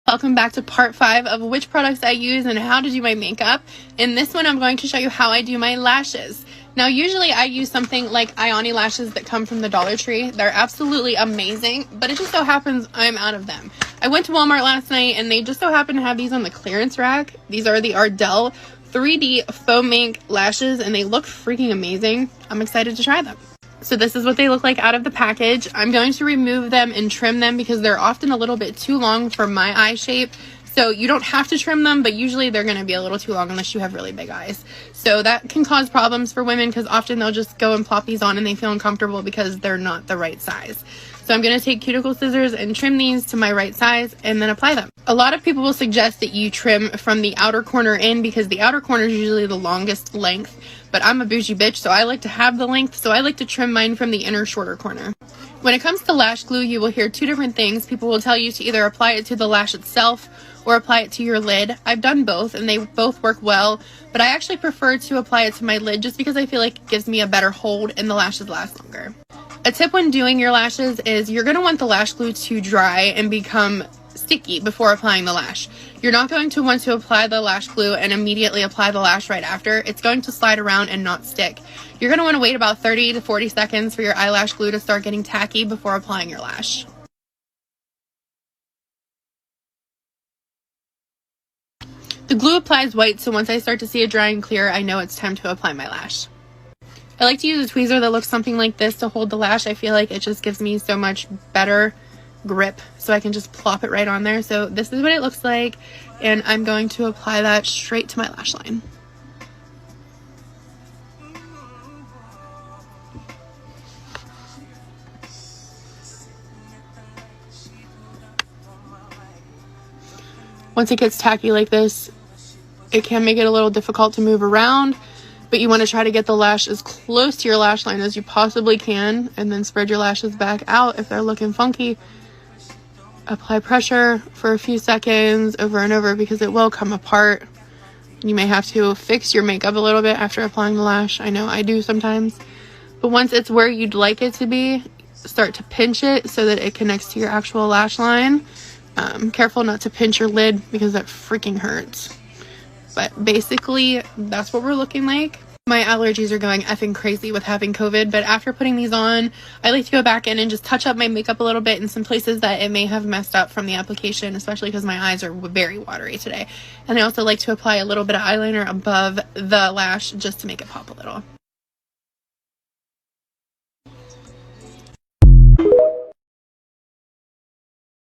Welcome back to part 5 of which products I use and how to do my makeup. In this one, I'm going to show you how I do my lashes. Now, usually I use something like Ioni lashes that come from the Dollar Tree. They're absolutely amazing, but it just so happens I'm out of them. I went to Walmart last night and they just so happen to have these on the clearance rack. These are the Ardell 3D Foam Ink lashes and they look freaking amazing. I'm excited to try them. So this is what they look like out of the package. I'm going to remove them and trim them because they're often a little bit too long for my eye shape. So you don't have to trim them, but usually they're going to be a little too long unless you have really big eyes. So that can cause problems for women because often they'll just go and plop these on and they feel uncomfortable because they're not the right size. So I'm going to take cuticle scissors and trim these to my right size and then apply them. A lot of people will suggest that you trim from the outer corner in because the outer corner is usually the longest length. But I'm a bougie bitch, so I like to have the length, so I like to trim mine from the inner shorter corner. When it comes to lash glue, you will hear two different things. People will tell you to either apply it to the lash itself or apply it to your lid. I've done both and they both work well, but I actually prefer to apply it to my lid just because I feel like it gives me a better hold and the lashes last longer. A tip when doing your lashes is you're going to want the lash glue to dry and become sticky before applying the lash. You're not going to want to apply the lash glue and immediately apply the lash right after. It's going to slide around and not stick. You're going to want to wait about 30 to 40 seconds for your eyelash glue to start getting tacky before applying your lash. The glue applies white, so once I start to see it dry and clear, I know it's time to apply my lash. I like to use a tweezer that looks something like this to hold the lash. I feel like it just gives me so much better grip, so I can just plop it right on there. So this is what it looks like, and I'm going to apply that straight to my lash line. Once it gets tacky like this, it can make it a little difficult to move around, but you want to try to get the lash as close to your lash line as you possibly can, and then spread your lashes back out if they're looking funky. Apply pressure for a few seconds over and over because it will come apart. You may have to fix your makeup a little bit after applying the lash. I know I do sometimes. But once it's where you'd like it to be, start to pinch it so that it connects to your actual lash line. Careful not to pinch your lid because that freaking hurts. But basically, that's what we're looking like. My allergies are going effing crazy with having COVID, but after putting these on, I like to go back in and just touch up my makeup a little bit in some places that it may have messed up from the application, especially because my eyes are very watery today. And I also like to apply a little bit of eyeliner above the lash just to make it pop a little.